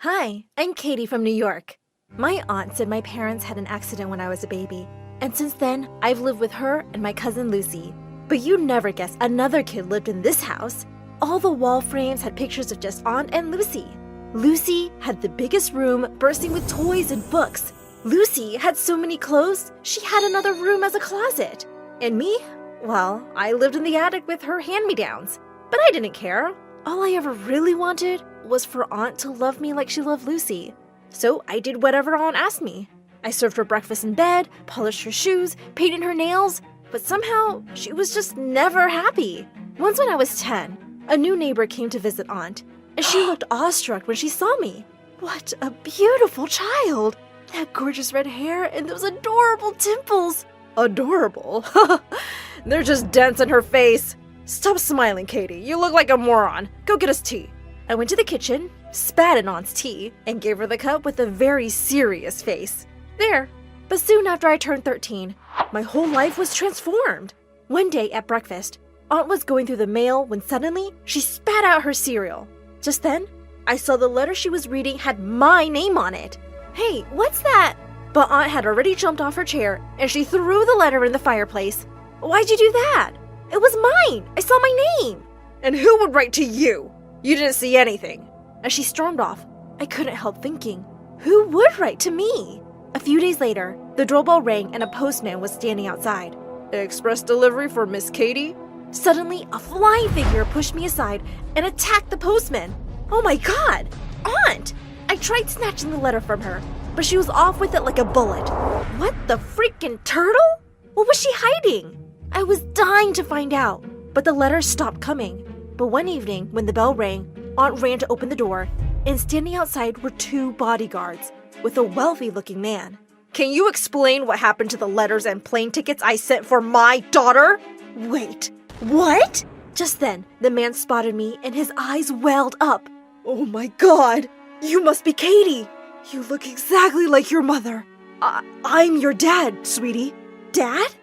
Hi, I'm Katie from New York. My aunt said my parents had an accident when I was a baby, and since then, I've lived with her and my cousin Lucy. But you'd never guess another kid lived in this house. All the wall frames had pictures of just Aunt and Lucy. Lucy had the biggest room bursting with toys and books. Lucy had so many clothes, she had another room as a closet. And me? Well, I lived in the attic with her hand-me-downs. But I didn't care. All I ever really wanted was for Aunt to love me like she loved Lucy. So I did whatever Aunt asked me. I served her breakfast in bed, polished her shoes, painted her nails, but somehow she was just never happy. Once when I was 10, a new neighbor came to visit Aunt, and she looked awestruck when she saw me. What a beautiful child! That gorgeous red hair and those adorable dimples. Adorable? They're just dents in her face. Stop smiling, Katie. You look like a moron. Go get us tea. I went to the kitchen, spat in Aunt's tea, and gave her the cup with a very serious face. There. But soon after I turned 13, my whole life was transformed. One day at breakfast, Aunt was going through the mail when suddenly she spat out her cereal. Just then, I saw the letter she was reading had my name on it. Hey, what's that? But Aunt had already jumped off her chair and she threw the letter in the fireplace. Why'd you do that? It was mine. I saw my name. And who would write to you? You didn't see anything. As she stormed off, I couldn't help thinking, who would write to me? A few days later, the doorbell rang and a postman was standing outside. Express delivery for Miss Katie? Suddenly, a flying figure pushed me aside and attacked the postman. Oh my God! Aunt! I tried snatching the letter from her, but she was off with it like a bullet. What the freaking turtle? What was she hiding? I was dying to find out, but the letter stopped coming. But one evening, when the bell rang, Aunt ran to open the door, and standing outside were two bodyguards with a wealthy-looking man. Can you explain what happened to the letters and plane tickets I sent for my daughter? Wait, what? Just then, the man spotted me and his eyes welled up. Oh my God, you must be Katie. You look exactly like your mother. I'm your dad, sweetie. Dad?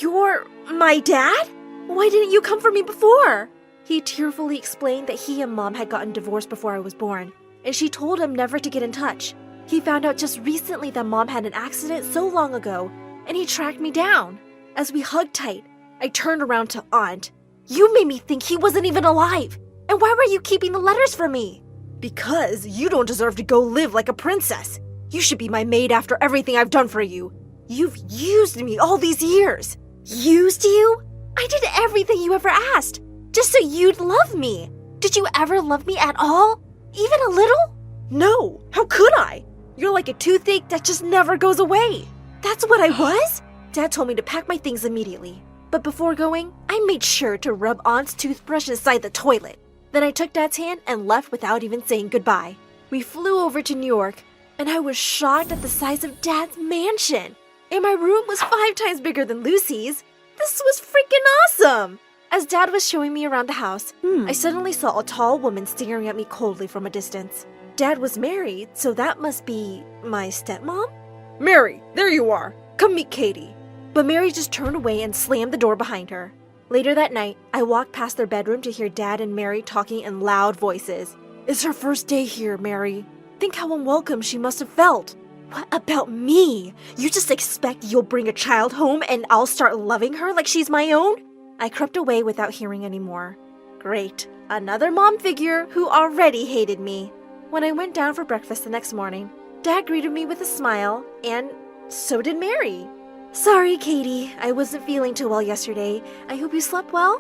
You're my dad? Why didn't you come for me before? He tearfully explained that he and Mom had gotten divorced before I was born, and she told him never to get in touch. He found out just recently that Mom had an accident so long ago, and he tracked me down. As we hugged tight, I turned around to Aunt. You made me think he wasn't even alive. And why were you keeping the letters from me? Because you don't deserve to go live like a princess. You should be my maid after everything I've done for you. You've used me all these years. Used you? I did everything you ever asked, just so you'd love me. Did you ever love me at all? Even a little? No, how could I? You're like a toothache that just never goes away. That's what I was? Dad told me to pack my things immediately. But before going, I made sure to rub Aunt's toothbrush inside the toilet. Then I took Dad's hand and left without even saying goodbye. We flew over to New York, and I was shocked at the size of Dad's mansion. And my room was 5 times bigger than Lucy's. This was freaking awesome! As Dad was showing me around the house, I suddenly saw a tall woman staring at me coldly from a distance. Dad was married, so that must be my stepmom? Mary, there you are. Come meet Katie. But Mary just turned away and slammed the door behind her. Later that night, I walked past their bedroom to hear Dad and Mary talking in loud voices. It's her first day here, Mary. Think how unwelcome she must have felt. What about me? You just expect you'll bring a child home and I'll start loving her like she's my own? I crept away without hearing any more. Great. Another mom figure who already hated me. When I went down for breakfast the next morning, Dad greeted me with a smile, and so did Mary. Sorry, Katie. I wasn't feeling too well yesterday. I hope you slept well?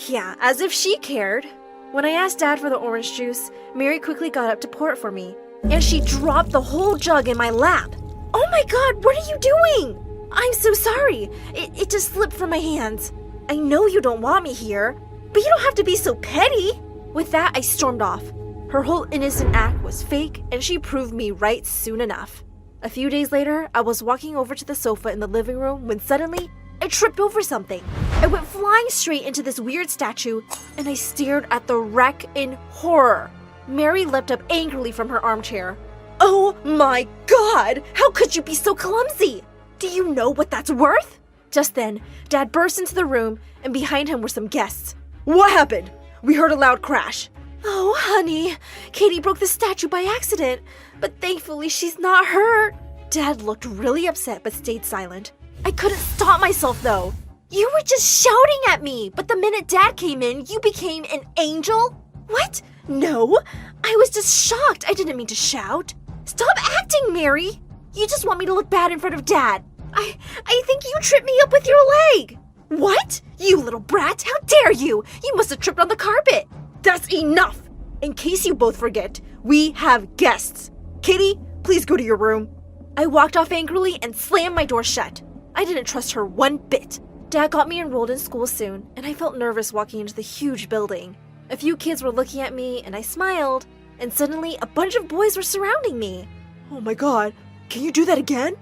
Yeah, as if she cared. When I asked Dad for the orange juice, Mary quickly got up to pour it for me, and she dropped the whole jug in my lap. Oh my God, what are you doing? I'm so sorry. It just slipped from my hands. I know you don't want me here, but you don't have to be so petty. With that, I stormed off. Her whole innocent act was fake, and she proved me right soon enough. A few days later, I was walking over to the sofa in the living room when suddenly, I tripped over something. I went flying straight into this weird statue, and I stared at the wreck in horror. Mary leapt up angrily from her armchair. Oh my God! How could you be so clumsy? Do you know what that's worth? Just then, Dad burst into the room, and behind him were some guests. What happened? We heard a loud crash. Oh, honey, Katie broke the statue by accident, but thankfully she's not hurt. Dad looked really upset but stayed silent. I couldn't stop myself though. You were just shouting at me, but the minute Dad came in, you became an angel? What? No, I was just shocked. I didn't mean to shout. Stop acting, Mary. You just want me to look bad in front of Dad. I think you tripped me up with your leg. What? You little brat, how dare you? You must have tripped on the carpet. That's enough. In case you both forget, we have guests. Katie, please go to your room. I walked off angrily and slammed my door shut. I didn't trust her one bit. Dad got me enrolled in school soon, and I felt nervous walking into the huge building. A few kids were looking at me, and I smiled, and suddenly a bunch of boys were surrounding me. Oh my god, can you do that again?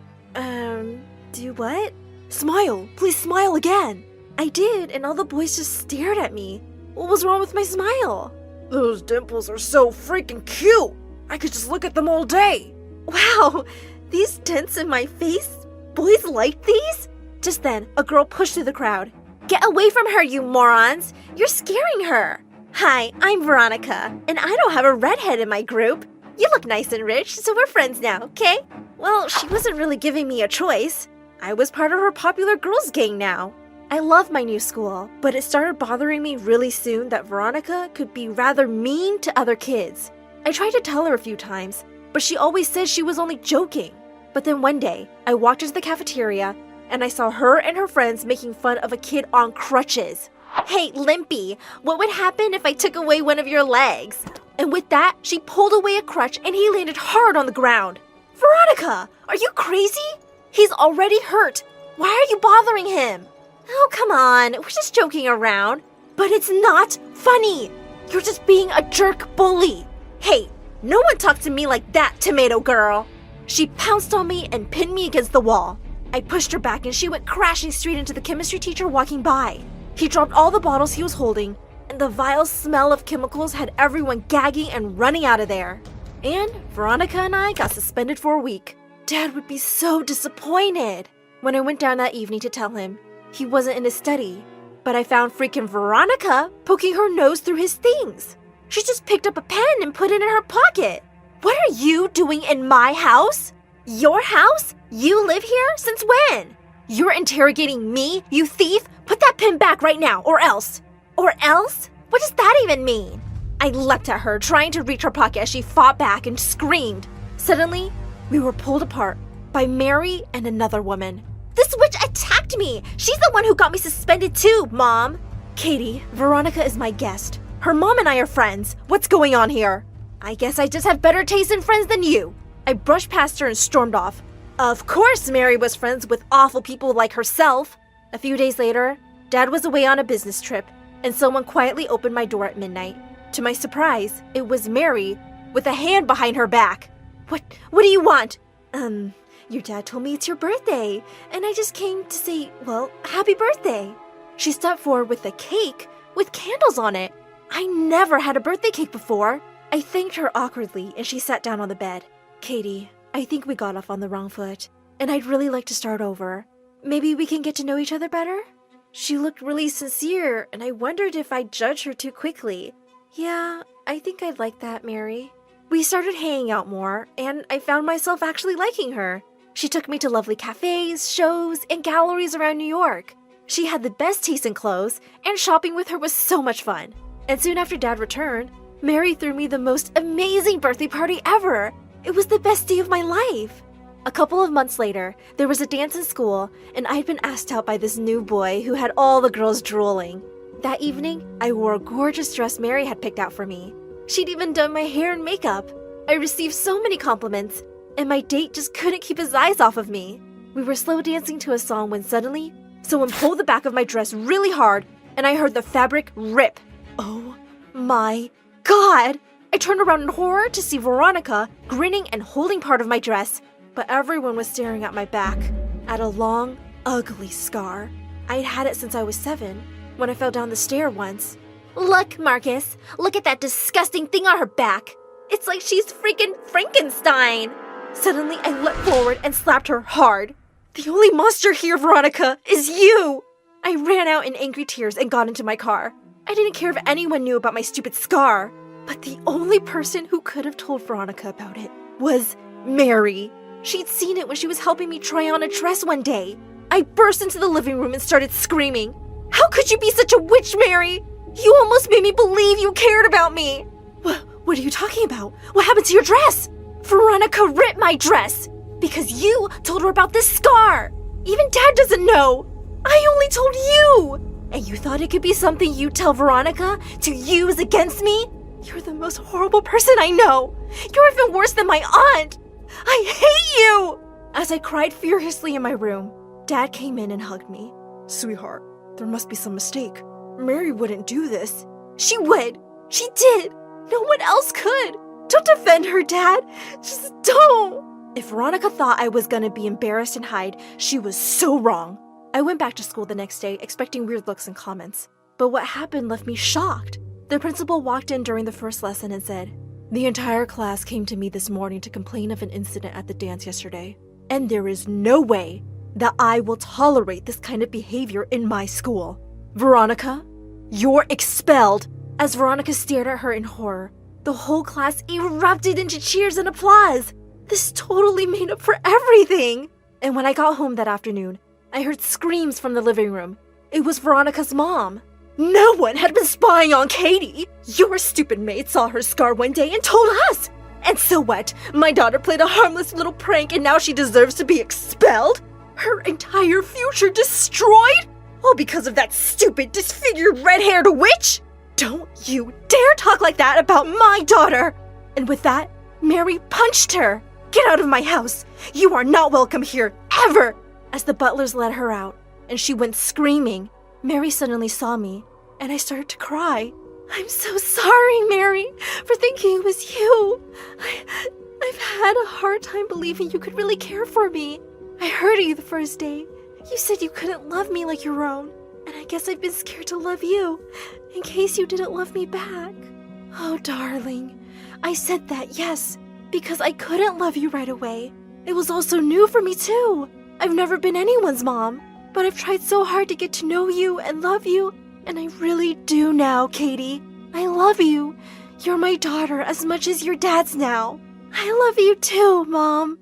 Do what? Smile, please smile again. I did, and all the boys just stared at me. What was wrong with my smile? Those dimples are so freaking cute. I could just look at them all day. Wow, these dents in my face? Boys like these? Just then, a girl pushed through the crowd. Get away from her, you morons! You're scaring her! Hi, I'm Veronica, and I don't have a redhead in my group. You look nice and rich, so we're friends now, okay? Well, she wasn't really giving me a choice. I was part of her popular girls gang now. I love my new school, but it started bothering me really soon that Veronica could be rather mean to other kids. I tried to tell her a few times, but she always said she was only joking. But then one day, I walked into the cafeteria, and I saw her and her friends making fun of a kid on crutches. Hey, Limpy, what would happen if I took away one of your legs? And with that, she pulled away a crutch and he landed hard on the ground. Veronica, are you crazy? He's already hurt. Why are you bothering him? Oh, come on, we're just joking around. But it's not funny. You're just being a jerk bully. Hey, no one talks to me like that, tomato girl. She pounced on me and pinned me against the wall. I pushed her back and she went crashing straight into the chemistry teacher walking by. He dropped all the bottles he was holding, and the vile smell of chemicals had everyone gagging and running out of there. And Veronica and I got suspended for a week. Dad would be so disappointed. When I went down that evening to tell him, he wasn't in his study, but I found freaking Veronica poking her nose through his things. She just picked up a pen and put it in her pocket. What are you doing in my house? Your house? You live here? Since when? You're interrogating me, you thief? Put that pen back right now, or else. Or else? What does that even mean? I leapt at her, trying to reach her pocket as she fought back and screamed. Suddenly, we were pulled apart by Mary and another woman. This witch attacked me! She's the one who got me suspended too, Mom! Katie, Veronica is my guest. Her mom and I are friends. What's going on here? I guess I just have better taste in friends than you. I brushed past her and stormed off. Of course Mary was friends with awful people like herself. A few days later, Dad was away on a business trip, and someone quietly opened my door at midnight. To my surprise, it was Mary with a hand behind her back. What do you want? Your dad told me it's your birthday, and I just came to say, well, happy birthday. She stepped forward with a cake with candles on it. I never had a birthday cake before. I thanked her awkwardly, and she sat down on the bed. Katie, I think we got off on the wrong foot, and I'd really like to start over. Maybe we can get to know each other better? She looked really sincere, and I wondered if I'd judge her too quickly. Yeah, I think I'd like that, Mary. We started hanging out more, and I found myself actually liking her. She took me to lovely cafes, shows, and galleries around New York. She had the best taste in clothes, and shopping with her was so much fun. And soon after Dad returned, Mary threw me the most amazing birthday party ever. It was the best day of my life. A couple of months later, there was a dance in school, and I'd been asked out by this new boy who had all the girls drooling. That evening, I wore a gorgeous dress Mary had picked out for me. She'd even done my hair and makeup. I received so many compliments, and my date just couldn't keep his eyes off of me. We were slow dancing to a song when suddenly, someone pulled the back of my dress really hard, and I heard the fabric rip. Oh my God! I turned around in horror to see Veronica grinning and holding part of my dress, but everyone was staring at my back, at a long, ugly scar. I'd had it since I was 7, when I fell down the stair once. Look, Marcus, look at that disgusting thing on her back. It's like she's freaking Frankenstein. Suddenly, I leapt forward and slapped her hard. The only monster here, Veronica, is you! I ran out in angry tears and got into my car. I didn't care if anyone knew about my stupid scar. But the only person who could have told Veronica about it was Mary. She'd seen it when she was helping me try on a dress one day. I burst into the living room and started screaming. How could you be such a witch, Mary? You almost made me believe you cared about me. What are you talking about? What happened to your dress? Veronica ripped my dress because you told her about this scar. Even Dad doesn't know. I only told you. And you thought it could be something you'd tell Veronica to use against me? You're the most horrible person I know. You're even worse than my aunt. I hate you! As I cried furiously in my room, Dad came in and hugged me. Sweetheart, there must be some mistake. Mary wouldn't do this. She would. She did. No one else could. Don't defend her, Dad. Just don't. If Veronica thought I was gonna be embarrassed and hide, she was so wrong. I went back to school the next day expecting weird looks and comments. But what happened left me shocked. The principal walked in during the first lesson and said, "The entire class came to me this morning to complain of an incident at the dance yesterday. And there is no way that I will tolerate this kind of behavior in my school. Veronica, you're expelled." As Veronica stared at her in horror, the whole class erupted into cheers and applause. This totally made up for everything. And when I got home that afternoon, I heard screams from the living room. It was Veronica's mom. No one had been spying on Katie. Your stupid maid saw her scar one day and told us. And so what? My daughter played a harmless little prank and now she deserves to be expelled? Her entire future destroyed? All because of that stupid, disfigured, red-haired witch? Don't you dare talk like that about my daughter! And with that, Mary punched her. Get out of my house. You are not welcome here, ever! As the butlers led her out, and she went screaming, Mary suddenly saw me, and I started to cry. I'm so sorry, Mary, for thinking it was you. I've had a hard time believing you could really care for me. I heard of you the first day. You said you couldn't love me like your own, and I guess I've been scared to love you, in case you didn't love me back. Oh, darling, I said that, yes, because I couldn't love you right away. It was also new for me, too. I've never been anyone's mom, but I've tried so hard to get to know you and love you, and I really do now, Katie. I love you. You're my daughter as much as your dad's now. I love you too, Mom.